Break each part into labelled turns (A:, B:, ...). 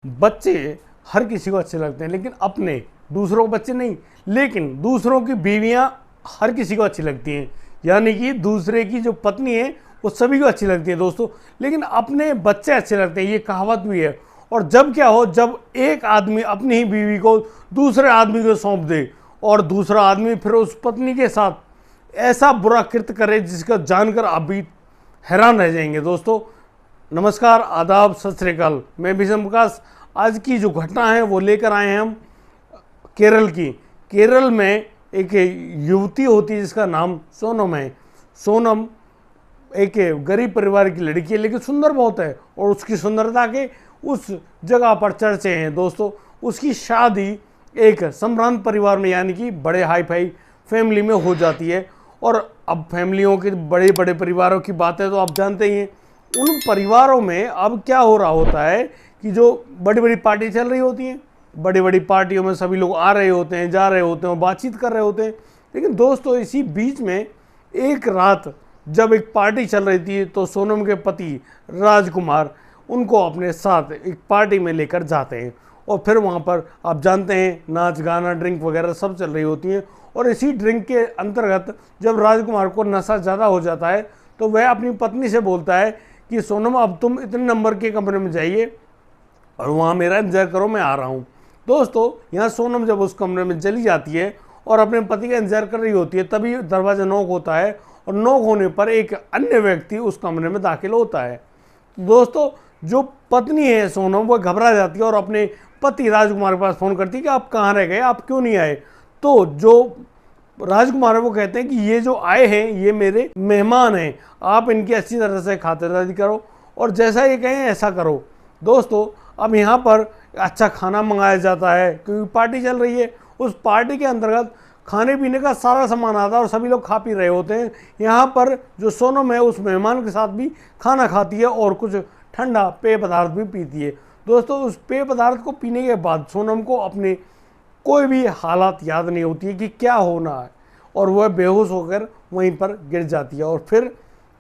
A: बच्चे हर किसी को अच्छे लगते हैं, लेकिन अपने दूसरों के बच्चे नहीं। लेकिन दूसरों की बीवियां हर किसी को अच्छी लगती हैं, यानी कि दूसरे की जो पत्नी है वो सभी को अच्छी लगती है दोस्तों। लेकिन अपने बच्चे अच्छे लगते हैं, ये कहावत भी है। और जब क्या हो, जब एक आदमी अपनी ही बीवी को दूसरे आदमी को सौंप दे और दूसरा आदमी फिर उस पत्नी के साथ ऐसा बुरा कृत्य करे जिसका जानकर आप भी हैरान रह जाएंगे दोस्तों। नमस्कार, आदाब, सत श्री अकाल। मैं विषम प्रकाश। आज की जो घटना है वो लेकर आए हैं हम केरल की। केरल में एक युवती होती है जिसका नाम सोनम है। सोनम एक गरीब परिवार की लड़की है, लेकिन सुंदर बहुत है और उसकी सुंदरता के उस जगह पर चर्चे हैं दोस्तों। उसकी शादी एक सम्भ्रांत परिवार में, यानी कि बड़े हाई फाई फैमिली में हो जाती है। और अब फैमिलियों के बड़े बड़े परिवारों की बातें तो आप जानते ही हैं। उन परिवारों में अब क्या हो रहा होता है कि जो बड़ी बड़ी पार्टी चल रही होती हैं, बड़ी बड़ी पार्टियों में सभी लोग आ रहे होते हैं, जा रहे होते हैं, बातचीत कर रहे होते हैं। लेकिन दोस्तों, इसी बीच में एक रात जब एक पार्टी चल रही थी तो सोनम के पति राजकुमार उनको अपने साथ एक पार्टी में लेकर जाते हैं। और फिर वहाँ पर आप जानते हैं नाच गाना ड्रिंक वगैरह सब चल रही होती हैं। और इसी ड्रिंक के अंतर्गत जब राजकुमार को नशा ज़्यादा हो जाता है तो वह अपनी पत्नी से बोलता है कि सोनम, अब तुम इतने नंबर के कमरे में जाइए और वहाँ मेरा इंतजार करो, मैं आ रहा हूँ। दोस्तों, यहाँ सोनम जब उस कमरे में चली जाती है और अपने पति का इंतजार कर रही होती है, तभी दरवाज़ा नॉक होता है और नॉक होने पर एक अन्य व्यक्ति उस कमरे में दाखिल होता है। दोस्तों, जो पत्नी है सोनम, वो घबरा जाती है और अपने पति राजकुमार के पास फ़ोन करती है कि आप कहाँ रह गए, आप क्यों नहीं आए। तो जो राजकुमार है वो कहते हैं कि ये जो आए हैं ये मेरे मेहमान हैं, आप इनकी अच्छी तरह से खातिरदारी करो और जैसा ये कहें ऐसा करो। दोस्तों, अब यहाँ पर अच्छा खाना मंगाया जाता है क्योंकि पार्टी चल रही है। उस पार्टी के अंतर्गत खाने पीने का सारा सामान आता है और सभी लोग खा पी रहे होते हैं। यहाँ पर जो सोनम है उस मेहमान के साथ भी खाना खाती है और कुछ ठंडा पेय पदार्थ भी पीती है। दोस्तों, उस पेय पदार्थ को पीने के बाद सोनम को अपने कोई भी हालात याद नहीं होती है कि क्या होना है और वह बेहोश होकर वहीं पर गिर जाती है। और फिर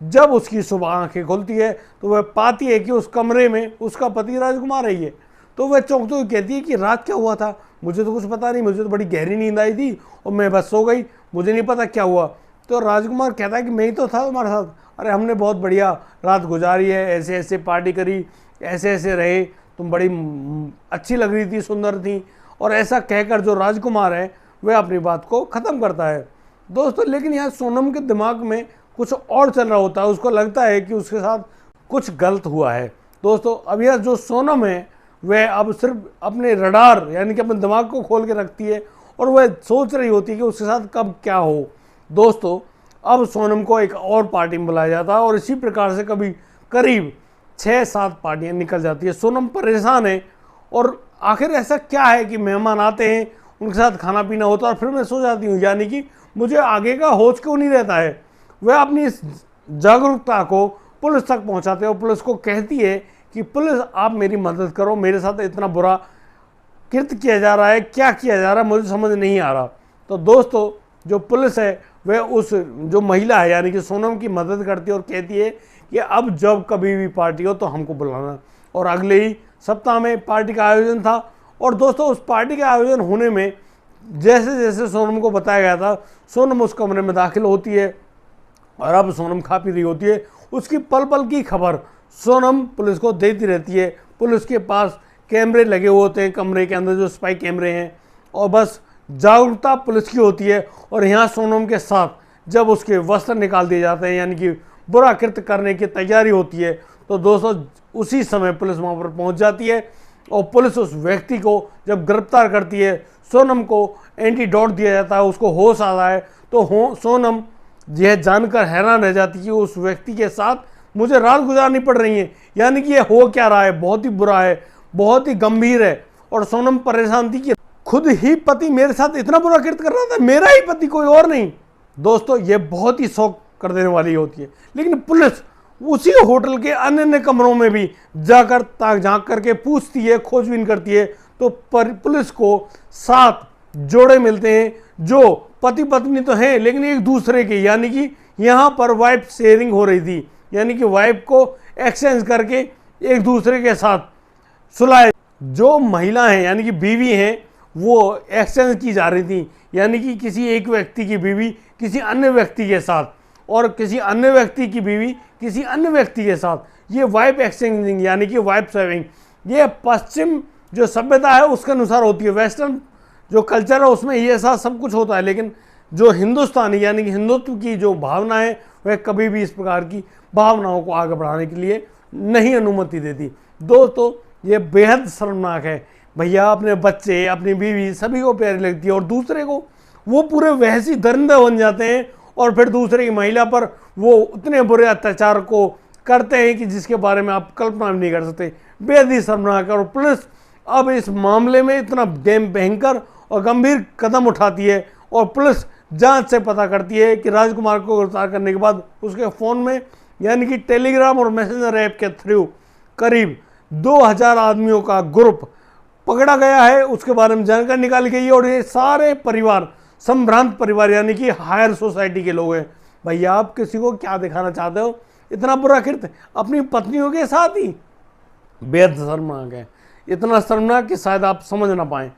A: जब उसकी सुबह आंखें खुलती है तो वह पाती है कि उस कमरे में उसका पति राजकुमार है ये। तो वह चौंकते हुए कहती है कि रात क्या हुआ था, मुझे तो कुछ पता नहीं, मुझे तो बड़ी गहरी नींद आई थी और मैं बस सो गई, मुझे नहीं पता क्या हुआ। तो राजकुमार कहता है कि मैं ही तो था तुम्हारे साथ, अरे हमने बहुत बढ़िया रात गुजारी है, ऐसे ऐसे पार्टी करी, ऐसे ऐसे रहे, तुम बड़ी अच्छी लग रही थी, सुंदर थी। और ऐसा कहकर जो राजकुमार है वह अपनी बात को ख़त्म करता है दोस्तों। लेकिन यहाँ सोनम के दिमाग में कुछ और चल रहा होता है। उसको लगता है कि उसके साथ कुछ गलत हुआ है दोस्तों। अब यह जो सोनम है वह अब सिर्फ अपने रडार यानी कि अपने दिमाग को खोल के रखती है और वह सोच रही होती है कि उसके साथ कब क्या हो। दोस्तों, अब सोनम को एक और पार्टी में बुलाया जाता है और इसी प्रकार से कभी करीब 6-7 पार्टियाँ निकल जाती है। सोनम परेशान है और आखिर ऐसा क्या है कि मेहमान आते हैं, उनके साथ खाना पीना होता है और फिर मैं सो जाती हूँ, यानी कि मुझे आगे का होश क्यों नहीं रहता है। वह अपनी इस जागरूकता को पुलिस तक पहुँचाते हैं और पुलिस को कहती है कि पुलिस, आप मेरी मदद करो, मेरे साथ इतना बुरा कृत्य किया जा रहा है, क्या किया जा रहा है मुझे समझ नहीं आ रहा। तो दोस्तों, जो पुलिस है वह उस जो महिला है यानी कि सोनम की मदद करती है और कहती है कि अब जब कभी भी पार्टी हो तो हमको बुलाना। और अगले ही सप्ताह में पार्टी का आयोजन था। और दोस्तों, उस पार्टी के आयोजन होने में जैसे जैसे सोनम को बताया गया था, सोनम उस कमरे में दाखिल होती है और अब सोनम खा पी रही होती है। उसकी पल पल की खबर सोनम पुलिस को देती रहती है। पुलिस के पास कैमरे लगे हुए होते हैं कमरे के अंदर, जो स्पाई कैमरे हैं, और बस जागरूकता पुलिस की होती है। और यहाँ सोनम के साथ जब उसके वस्त्र निकाल दिए जाते हैं यानी कि बुरा कृत्य करने की तैयारी होती है, तो दोस्तों उसी समय पुलिस वहाँ पर पहुँच जाती है और पुलिस उस व्यक्ति को जब गिरफ्तार करती है, सोनम को एंटीडोट दिया जाता है, उसको होश आता है। तो सोनम यह जानकर हैरान रह जाती है कि उस व्यक्ति के साथ मुझे रात गुजारनी पड़ रही है, यानी कि ये हो क्या रहा है, बहुत ही बुरा है, बहुत ही गंभीर है। और सोनम परेशान थी कि खुद ही पति मेरे साथ इतना बुरा कृत्य कर रहा था, मेरा ही पति, कोई और नहीं। दोस्तों, ये बहुत ही शौक कर देने वाली होती है। लेकिन पुलिस उसी होटल के अन्य अन्य कमरों में भी जाकर ताक झांक करके पूछती है, खोजबीन करती है। तो पुलिस को 7 जोड़े मिलते हैं जो पति पत्नी तो हैं लेकिन एक दूसरे के, यानी कि यहाँ पर वाइफ शेयरिंग हो रही थी, यानी कि वाइफ को एक्सचेंज करके एक दूसरे के साथ सुलाए जो महिला हैं यानी कि बीवी हैं वो एक्सचेंज की जा रही थी, यानी कि किसी एक व्यक्ति की बीवी किसी अन्य व्यक्ति के साथ और किसी अन्य व्यक्ति की बीवी किसी अन्य व्यक्ति के साथ, ये वाइफ एक्सचेंजिंग यानी कि वाइफ सेविंग, ये पश्चिम जो सभ्यता है उसके अनुसार होती है। वेस्टर्न जो कल्चर है उसमें ये सब कुछ होता है, लेकिन जो हिंदुस्तानी यानी कि हिंदुत्व की जो भावना है वह कभी भी इस प्रकार की भावनाओं को आगे बढ़ाने के लिए नहीं अनुमति देती। दोस्तों ये बेहद शर्मनाक है। भैया अपने बच्चे अपनी बीवी सभी को प्यारी लगती है और दूसरे को वो पूरे वैसी दरिंदे बन जाते हैं और फिर दूसरे की महिला पर वो उतने बुरे अत्याचार को करते हैं कि जिसके बारे में आप कल्पना नहीं कर सकते। बेहद ही शर्मनाक है। और पुलिस अब इस मामले में इतना भयंकर और गंभीर कदम उठाती है और पुलिस जांच से पता करती है कि राजकुमार को गिरफ्तार करने के बाद उसके फ़ोन में यानी कि टेलीग्राम और मैसेंजर ऐप के थ्रू करीब 2000 आदमियों का ग्रुप पकड़ा गया है, उसके बारे में जानकारी निकाली गई है। और ये सारे परिवार संभ्रांत परिवार यानी कि हायर सोसाइटी के लोग हैं। भैया आप किसी को क्या दिखाना चाहते हो? इतना बुरा कृत्य अपनी पत्नियों के साथ ही बेहद शर्मनाक है, इतना शर्मनाक कि शायद आप समझ ना पाएँ।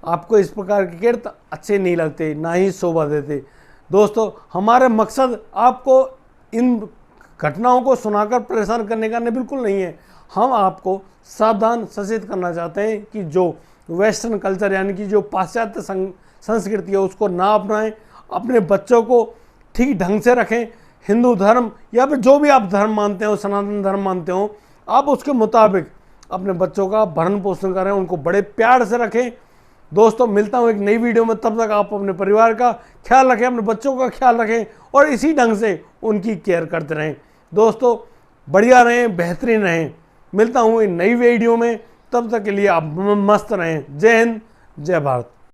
A: आपको इस प्रकार के कृत्य अच्छे नहीं लगते, ना ही शोभा देते। दोस्तों हमारा मकसद आपको इन घटनाओं को सुनाकर परेशान करने का बिल्कुल नहीं है। हम आपको सावधान सचेत करना चाहते हैं कि जो वेस्टर्न कल्चर यानी कि जो पाश्चात्य संस्कृति है उसको ना अपनाएं, अपने बच्चों को ठीक ढंग से रखें। हिंदू धर्म या फिर जो भी आप धर्म मानते हो, सनातन धर्म मानते हो, आप उसके मुताबिक अपने बच्चों का भरण पोषण करें, उनको बड़े प्यार से रखें। दोस्तों मिलता हूँ एक नई वीडियो में, तब तक आप अपने परिवार का ख्याल रखें, अपने बच्चों का ख्याल रखें और इसी ढंग से उनकी केयर करते रहें। दोस्तों बढ़िया रहें, बेहतरीन रहें। मिलता हूँ एक नई वीडियो में, तब तक के लिए आप मस्त रहें। जय हिंद, जय भारत।